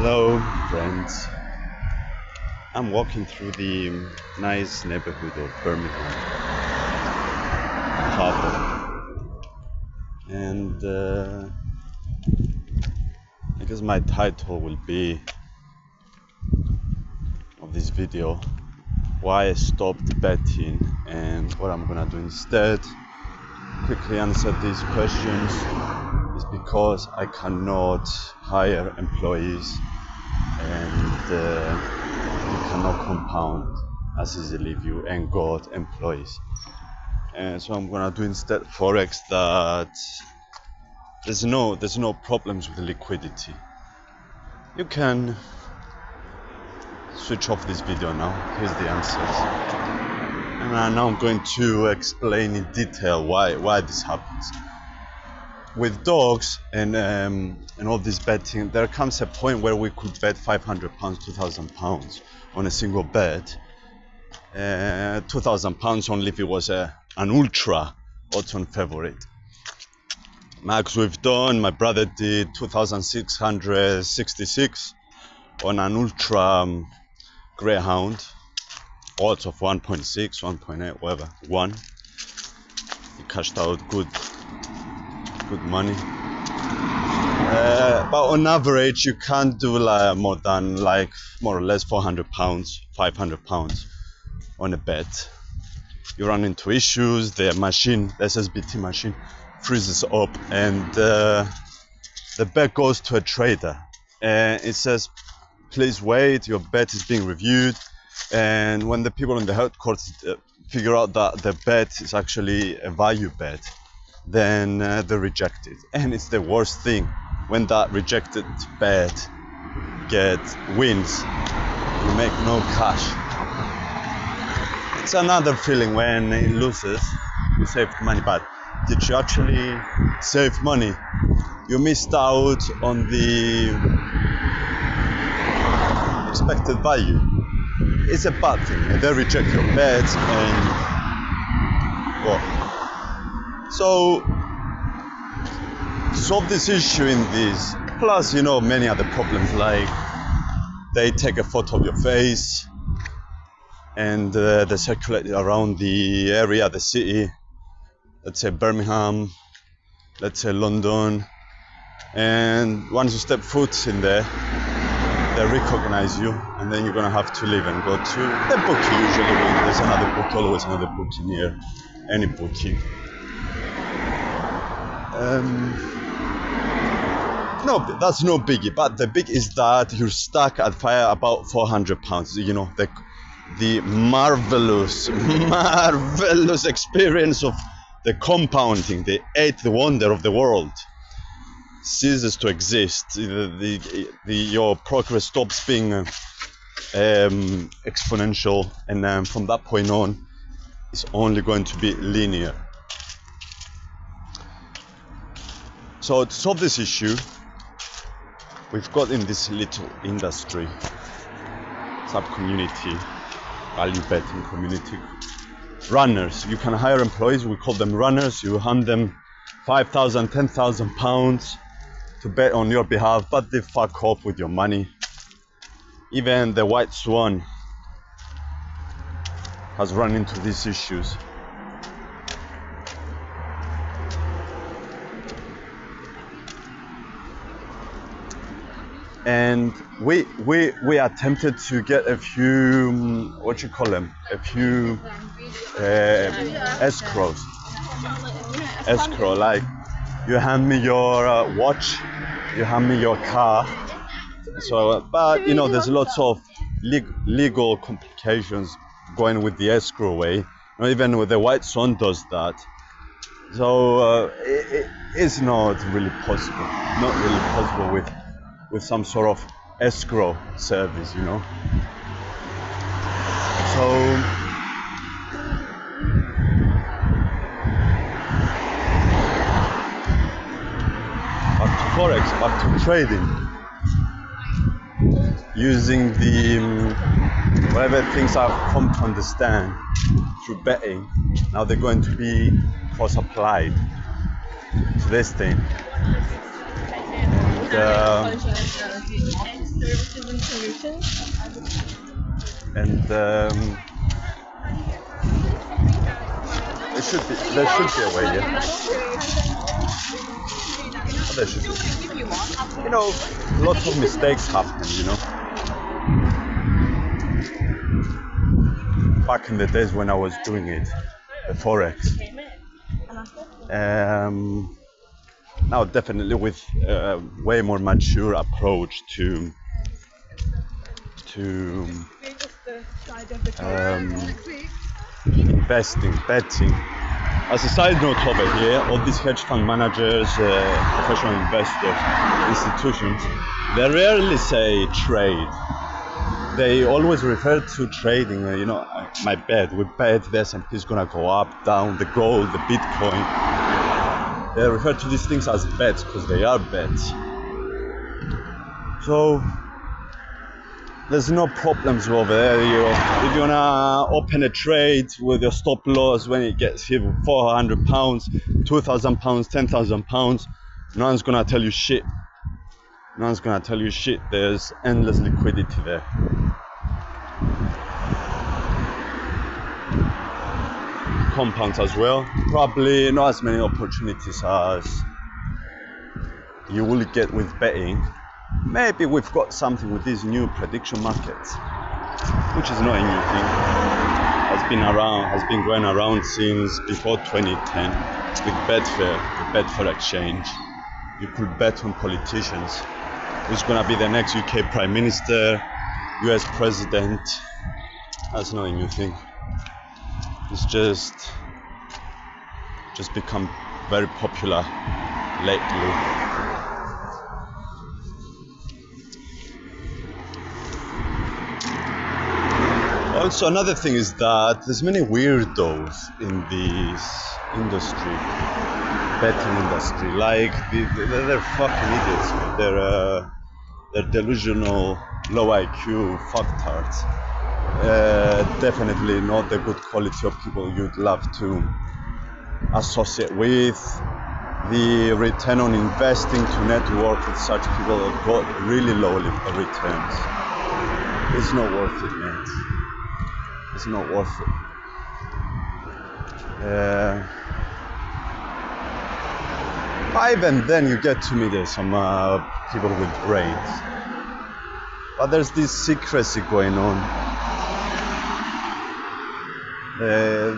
Hello, friends. I'm walking through the nice neighborhood of Birmingham Harbour, and I guess my title will be of this video why I stopped betting and what I'm gonna do instead. Quickly answer these questions is because I cannot hire employees and you cannot compound as easily if you ain't got employees. And so I'm gonna do instead forex that there's no problems with liquidity. You can switch off this video now. Here's the answers. And now I'm going to explain in detail why this happens. With dogs and all this betting, there comes a point where we could bet £500, £2,000 on a single bet. £2,000 only if it was an ultra odds-on favorite. Max we've done, my brother did 2,666 on an ultra greyhound, odds of 1.6, 1.8, whatever, 1. He cashed out good money. But on average, you can't do more or less £400, £500 on a bet. You run into issues. The machine, the SSBT machine, freezes up, and the bet goes to a trader. It says, "Please wait. Your bet is being reviewed." And when the people in the headquarters figure out that the bet is actually a value bet, then they reject it. And it's the worst thing when that rejected bet wins. You make no cash. It's another feeling when it loses. You saved money, but did you actually save money? You missed out on the expected value. It's a bad thing. They reject your bets and well. So to solve this issue in this, plus many other problems like they take a photo of your face and they circulate it around the area, the city, let's say Birmingham, let's say London, and once you step foot in there, they recognize you, and then you're gonna have to leave and go to the bookie. Usually there's another bookie, always another bookie near any bookie. No, that's no biggie, but the big is that you're stuck at fire about £400. The marvelous experience of the compounding, the eighth wonder of the world, ceases to exist. Your progress stops being exponential, and from that point on, it's only going to be linear. So to solve this issue, we've got in this little industry, sub-community, value betting community, runners. You can hire employees, we call them runners. You hand them £5,000, £10,000 to bet on your behalf, but they fuck off with your money. Even the White Swan has run into these issues. And we attempted to get a few escrow, like you hand me your watch, you hand me your car. So but there's lots of legal complications going with the escrow way. Even with the White Swan does that. So it is not really possible with some sort of escrow service, So back to forex, back to trading, using the whatever things I've come to understand through betting. Now they're going to be cross-applied to this thing. And Services and solutions. And there should be a way, yeah. Oh, there should be. You know, lots of mistakes happen, you know. Back in the days when I was doing it, the Forex. Now definitely with a way more mature approach to investing, betting. As a side note over here, all these hedge fund managers, professional investors, institutions, they rarely say trade. They always refer to trading, you know, my bet, we bet the S&P is gonna go up, down, the gold, the Bitcoin. They refer to these things as bets because they are bets. So there's no problems over there. If you wanna open a trade with your stop loss when it gets hit with £400, £2,000, £10,000, no one's gonna tell you shit. No one's gonna tell you shit. There's endless liquidity there. Compounds as well. Probably not as many opportunities as you will get with betting. Maybe we've got something with these new prediction markets, which is not a new thing. Has been going around since before 2010 with Betfair, the Betfair exchange. You could bet on politicians. Who's gonna be the next UK Prime Minister, US President? That's not a new thing. It's just become very popular lately. Also, another thing is that there's many weirdos in this industry, betting industry. Like they're fucking idiots. They're delusional, low IQ fucktards. Definitely not the good quality of people you'd love to associate with. The return on investing to network with such people that got really low returns. It's not worth it, mate. It's not worth it. Even then, you get to meet some people with brains, but there's this secrecy going on.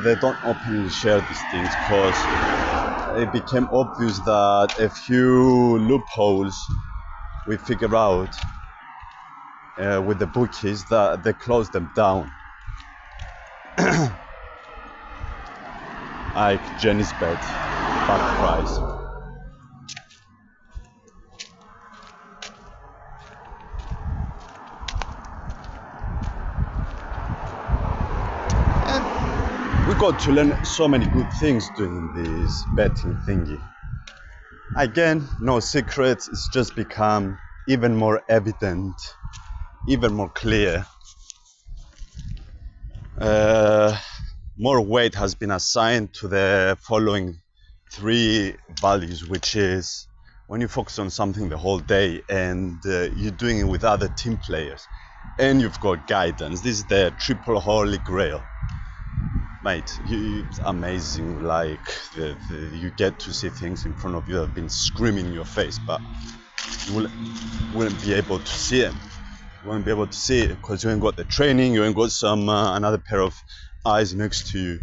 They don't openly share these things because it became obvious that a few loopholes we figure out with the bookies that they close them down. Like Jenny's bet, back price. And we got to learn so many good things doing this betting thingy. Again, no secrets, it's just become even more evident, even more clear. More weight has been assigned to the following three values, which is when you focus on something the whole day and you're doing it with other team players and you've got guidance. This is the triple holy grail. Mate, it's amazing. Like you get to see things in front of you that have been screaming in your face, but you wouldn't be able to see them. You won't be able to see it because you ain't got the training, you ain't got some another pair of eyes next to you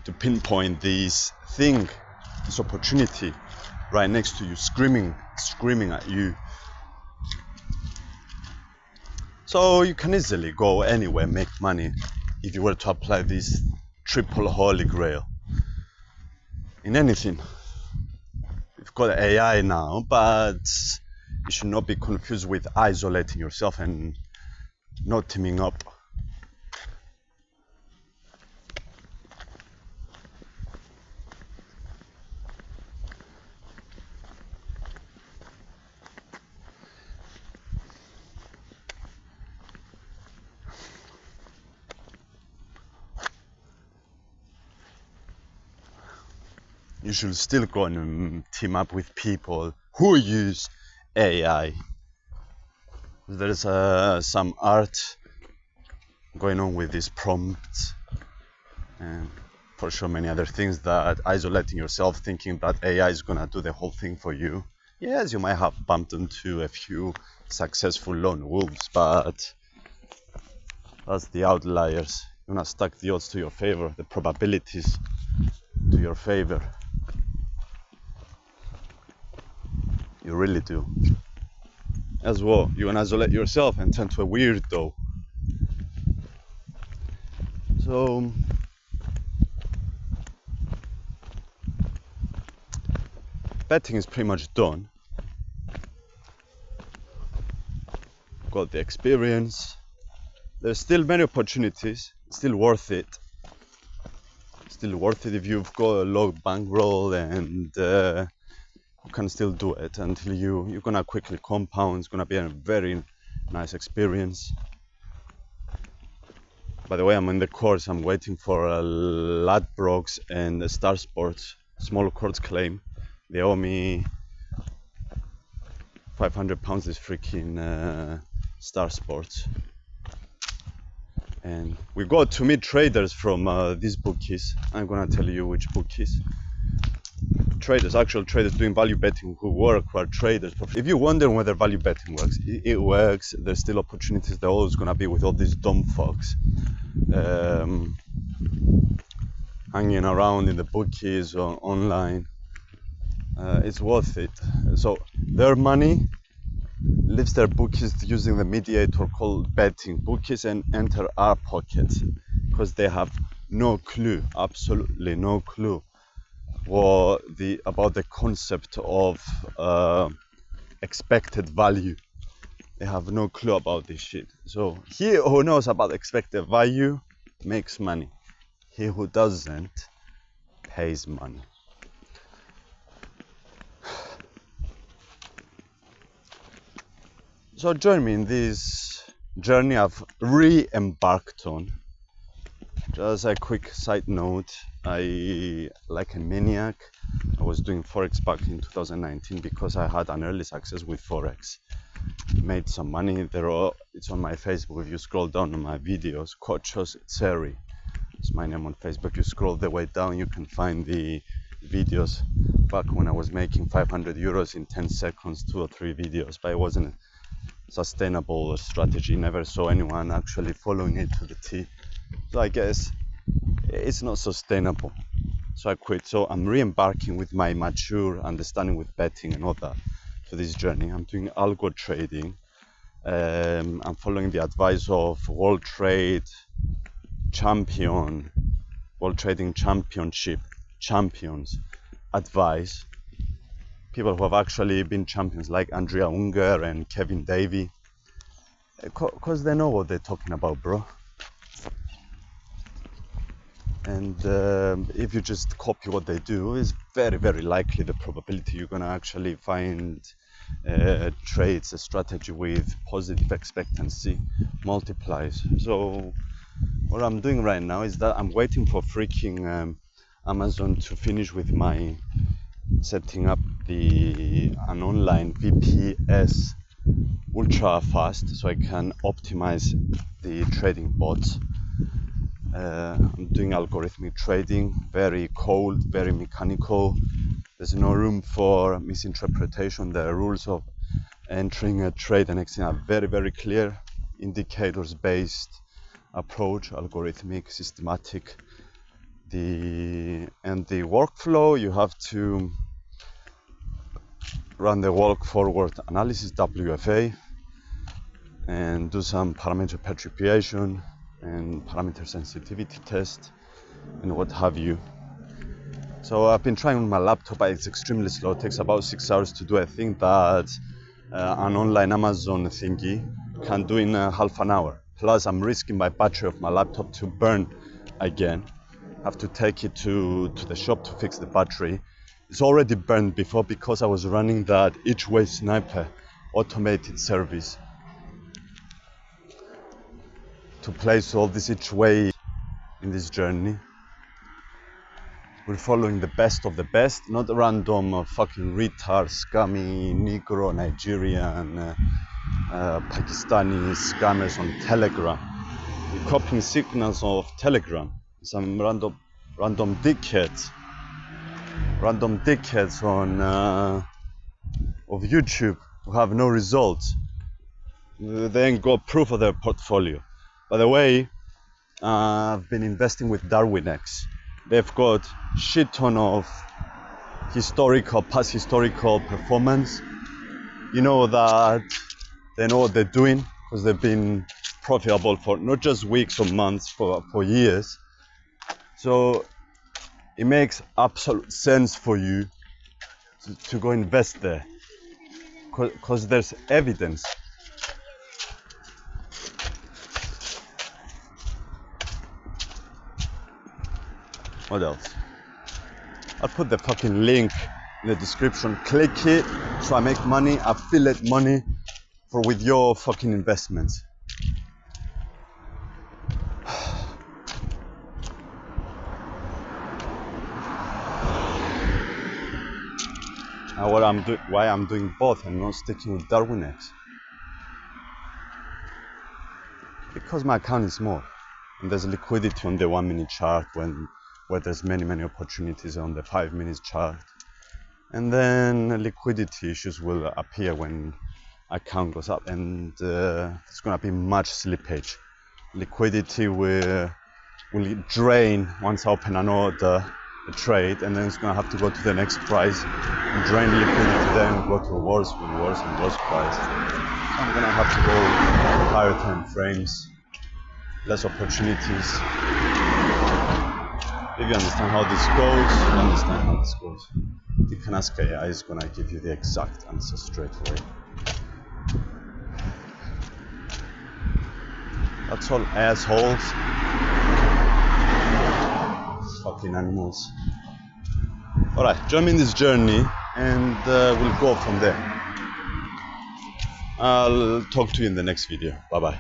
to pinpoint this thing, this opportunity right next to you, screaming at you. So you can easily go anywhere, make money if you were to apply this triple holy grail in anything. We've got AI now, but you should not be confused with isolating yourself and not teaming up. You should still go and team up with people who use AI. There's some art going on with these prompts, and for sure many other things, that isolating yourself thinking that AI is gonna do the whole thing for you. Yes, you might have bumped into a few successful lone wolves, but that's the outliers. You wanna stack the odds to your favor, the probabilities to your favor. You really do. As well, you wanna isolate yourself and turn to a weirdo. So betting is pretty much done. Got the experience. There's still many opportunities. Still worth it. Still worth it if you've got a low bankroll, and you can still do it until you're gonna quickly compound. It's gonna be a very nice experience. By the way, I'm in the course. I'm waiting for Ladbrokes and Star Sports small courts claim. They owe me £500 this freaking Star Sports. And we got to meet traders from these bookies. I'm gonna tell you which bookies. Traders, actual traders doing value betting who are traders. If you're wondering whether value betting works, it works. There's still opportunities. They're always gonna be with all these dumb fucks hanging around in the bookies or online. It's worth it. So their money leaves their bookies using the mediator called betting bookies and enter our pockets, because they have no clue, absolutely no clue about the concept of expected value. They have no clue about this shit. So he who knows about expected value makes money. He who doesn't pays money. So join me in this journey I've re-embarked on. Just a quick side note, I, like a maniac, I was doing Forex back in 2019 because I had an early success with Forex. Made some money. It's on my Facebook. If you scroll down on my videos, Kochos Tseri, it's my name on Facebook. You scroll the way down, you can find the videos back when I was making 500 euros in 10 seconds, 2 or 3 videos, but it wasn't a sustainable strategy. Never saw anyone actually following it to the T. So I guess it's not sustainable. So I quit. So I'm re-embarking with my mature understanding with betting and all that for this journey. I'm doing algo trading. I'm following the advice of World Trading Championship champions advice. People who have actually been champions like Andrea Unger and Kevin Davey. Because they know what they're talking about, bro. And if you just copy what they do, it's very, very likely the probability you're gonna actually find trades, a strategy with positive expectancy multiplies. So what I'm doing right now is that I'm waiting for freaking Amazon to finish with my setting up an online VPS ultra fast, so I can optimize the trading bots. I'm doing algorithmic trading, very cold, very mechanical. There's no room for misinterpretation. The rules of entering a trade and exiting are very, very clear. Indicators-based approach, algorithmic, systematic. The workflow, you have to run the walk forward analysis, WFA, and do some parameter perturbation and parameter sensitivity test and what have you. So I've been trying on my laptop, but it's extremely slow. It takes about 6 hours to do a thing that an online Amazon thingy can do in half an hour. Plus I'm risking my battery of my laptop to burn again. I have to take it to the shop to fix the battery. It's already burned before because I was running that each way sniper automated service to place all this each way in this journey. We're following the best of the best, not random fucking retard, scummy, Negro, Nigerian Pakistani scammers on Telegram. They're copying signals of Telegram. Some random dickheads on of YouTube who have no results. They ain't got proof of their portfolio. By the way, I've been investing with DarwinX. They've got shit ton of past historical performance. You know that they know what they're doing because they've been profitable for not just weeks or months, for years. So it makes absolute sense for you to go invest there because there's evidence. What else? I'll put the fucking link in the description. Click it so I make money, affiliate money with your fucking investments. Now why I'm doing both and not sticking with DarwinX? Because my account is small and there's liquidity on the 1 minute chart where there's many opportunities on the 5 minute chart, and then liquidity issues will appear when account goes up, and it's gonna be much slippage. Liquidity will drain once I open an order, a trade, and then it's gonna have to go to the next price and drain liquidity, then go to a worse price. So I'm gonna have to go higher time frames, less opportunities. If you understand how this goes, you understand how this goes. You can ask AI, is gonna give you the exact answer straight away. That's all, assholes. Fucking animals. Alright, join me in this journey and we'll go from there. I'll talk to you in the next video. Bye bye.